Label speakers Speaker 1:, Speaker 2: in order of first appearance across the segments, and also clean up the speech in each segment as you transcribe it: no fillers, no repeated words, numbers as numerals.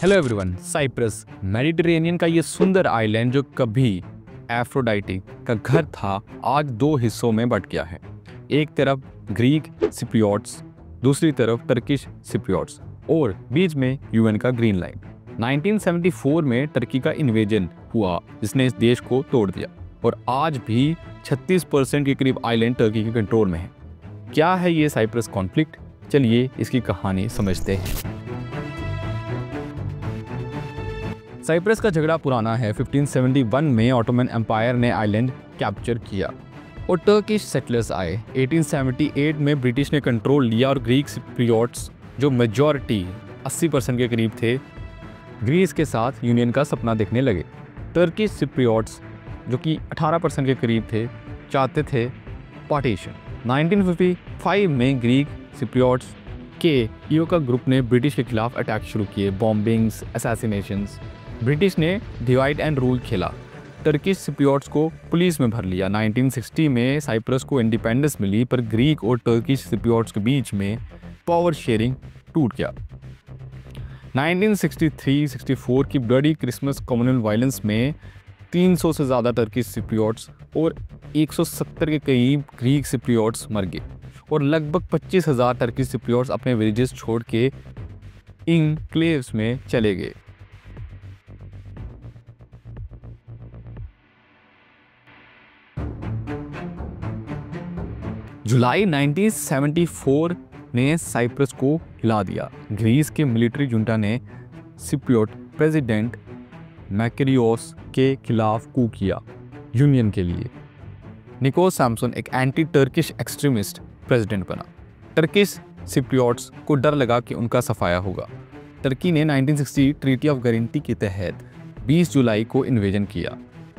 Speaker 1: Hello everyone, Cyprus Mediterranean का ये सुंदर आइलैंड जो कभी एफ्रोडाइटी का घर था, आज दो हिस्सों में बट गया है। एक तरफ ग्रीक सिप्रियोट्स, दूसरी तरफ टर्किश सिप्रियोट्स और बीच में यूएन का ग्रीन लाइन। 1974 में टर्की का इन्वेजन हुआ जिसने इस देश को तोड़ दिया और आज भी 36% के करीब आइलैंड टर्की के कंट्रोल में है। क्या है ये साइप्रस कॉन्फ्लिक्ट? चलिए इसकी कहानी समझते हैं। साइप्रस का झगड़ा पुराना है। 1571 में ऑटोमन एम्पायर ने आइलैंड कैप्चर किया और टर्किश सेटलर्स आए। 1878 में ब्रिटिश ने कंट्रोल लिया और ग्रीक सिप्रियोट्स जो मेजॉरिटी 80% के करीब थे, ग्रीस के साथ यूनियन का सपना देखने लगे। टर्किश सिप्रियोट्स जो कि 18% के करीब थे, चाहते थे पार्टीशन। 1955 में ग्रीक सिप्रियोट्स के ईओ का ग्रुप ने ब्रिटिश के खिलाफ अटैक शुरू किए, बॉम्बिंग्स, असैसिनेशंस। ब्रिटिश ने डिवाइड एंड रूल खेला, टर्किश सिप्रियोट्स को पुलिस में भर लिया। 1960 में साइप्रस को इंडिपेंडेंस मिली, पर ग्रीक और टर्किश सिप्रियोट्स के बीच में पावर शेयरिंग टूट गया। 1963-64 की ब्लडी क्रिसमस कम्युनल वायलेंस में 300 से ज़्यादा टर्किश सिप्रियोट्स और 170 के करीब ग्रीक सिप्रियोट्स मर गए और लगभग 25,000 टर्किश सिप्रियोट्स अपने विलेजेस छोड़ के इनक्लेव्स में चले गए। जुलाई 1974 ने साइप्रस को हिला दिया। ग्रीस के मिलिट्री जुंटा ने सिप्रियोट प्रेसिडेंट मैकेरियोस के खिलाफ कू किया यूनियन के लिए। निकोस सैम्सन एक एंटी टर्किश एक्सट्रीमिस्ट प्रेसिडेंट बना। टर्किश सिप्रियोट्स को डर लगा कि उनका सफाया होगा। टर्की ने 1960 ट्रीटी ऑफ गारंटी के तहत 20 जुलाई को इन्वेजन किया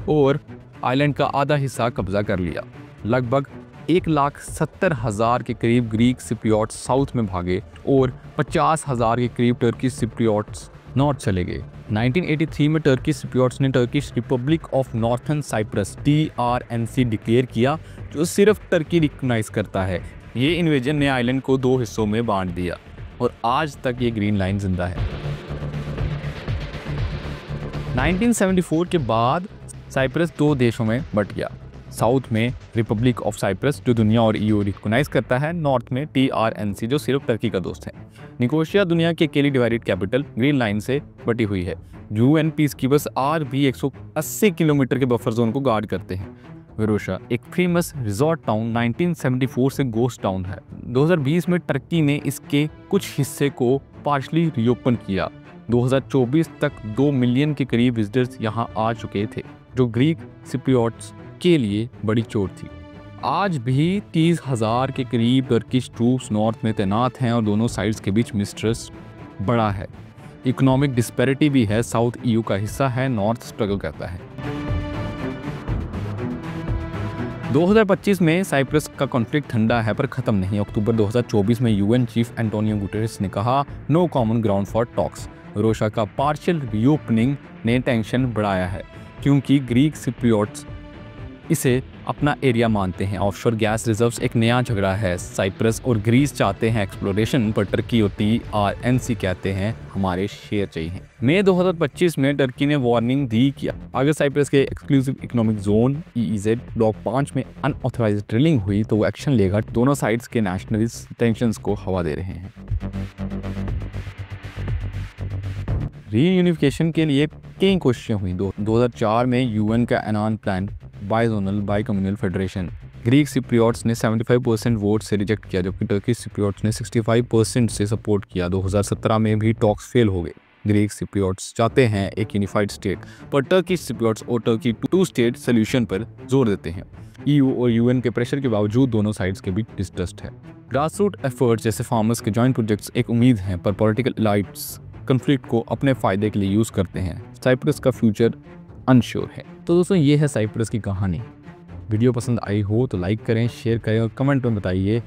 Speaker 1: और आइलैंड का आधा हिस्सा कब्जा कर लिया। लगभग 1,70,000 के करीब ग्रीक सिप्रियोट्स साउथ में भागे और 50,000 के करीब टर्किश सिप्रियोट्स नॉर्थ चले गए। 1983 में टर्किश सिप्रियोट्स ने Turkish republic of northern Cyprus TRNC declare किया, जो सिर्फ टर्की रिकॉग्नाइज करता है। ये इन्वेजन ने आइलैंड को दो हिस्सों में बांट दिया और आज तक ये ग्रीन लाइन जिंदा है। 1974 के बाद साइप्रस दो देशों में बट गया। साउथ में रिपब्लिक ऑफ साइप्रस जो दुनिया और EU रिकॉग्नाइज करता है, नॉर्थ में TRNC जो सिर्फ टर्की का दोस्त है। निकोशिया दुनिया की अकेली डिवाइडेड कैपिटल ग्रीन लाइन से बटी हुई है। UN पीसकीपर्स आज भी 180 किलोमीटर के बफर जोन को गार्ड करते हैं। वेरोशा एक फेमस रिजॉर्ट टाउन 1974 से गोस्ट टाउन है। 2020 में टर्की ने इसके कुछ हिस्से को पार्शली रीओपन किया। 2024 तक 2 मिलियन के करीब विजिटर्स यहाँ आ चुके थे, जो ग्रीक सिप्रियोट्स के लिए बड़ी चोट थी। आज भी 30,000 के करीब टर्किश ट्रूप्स नॉर्थ में तैनात हैं और दोनों साइड्स के बीच मिस्ट्रेस्ट बड़ा है। इकोनॉमिक डिस्पैरिटी भी है। साउथ EU का हिस्सा है, नॉर्थ स्ट्रगल करता है। 2025 में साइप्रस का कॉन्फ्लिक्ट ठंडा है पर खत्म नहीं। अक्टूबर 2024 में UN चीफ एंटोनियो गुटेरेस ने कहा, no common ground for talks. रोशा का पार्शियल रीओपनिंग ने टेंशन बढ़ाया है क्योंकि ग्रीक सिप्रियोट्स इसे अपना एरिया मानते हैं। ऑफशोर गैस रिजर्व्स एक नया झगड़ा है। साइप्रस और ग्रीस चाहते हैं एक्सप्लोरेशन, पर टर्की और TRNC कहते हैं हमारे शेयर चाहिए। मई 2025 में टर्की ने वार्निंग दी कि अगर साइप्रस के exclusive economic zone EEZ block 5 में अनऑथराइज्ड ड्रिलिंग हुई तो वो एक्शन लेगा। दोनों साइड्स के नेशनलिस्ट टेंशंस को हवा दे रहे हैं। रीयूनिफिकेशन के लिए कई कोशिशें हुई। 2004 में UN का Annan plan bizonal bi communal federation Greek Cypriots ने 75% वोट से रिजेक्ट किया, जबकि टर्किश सिप्रियोट्स ने 65% से सपोर्ट किया। 2017 में भी टॉक्स फेल हो गए। ग्रीक सिप्रियोट्स चाहते हैं एक यूनिफाइड स्टेट, पर टर्किश सिप्रियोट्स और टर्की 2 स्टेट सोल्यूशन पर जोर देते हैं। EU और UN के प्रेशर के बावजूद दोनों साइड्स के बीच डिस्ट्रस्ट है। ग्रास रूट एफर्ट्स जैसे फार्मर्स के जॉइंट प्रोजेक्ट्स एक उम्मीद हैं, पर पॉलिटिकल एलाइट्स कॉन्फ्लिक्ट को अपने फायदे के लिए यूज करते हैं। साइप्रस का फ्यूचर अनश्योर है। तो दोस्तों, ये है साइप्रस की कहानी। वीडियो पसंद आई हो तो लाइक करें, शेयर करें और कमेंट में बताइए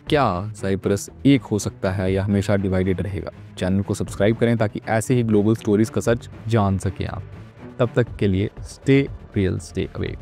Speaker 1: क्या साइप्रस एक हो सकता है या हमेशा डिवाइडेड रहेगा। चैनल को सब्सक्राइब करें ताकि ऐसे ही ग्लोबल स्टोरीज का सच जान सकें आप। तब तक के लिए स्टे रियल, स्टे अवेक।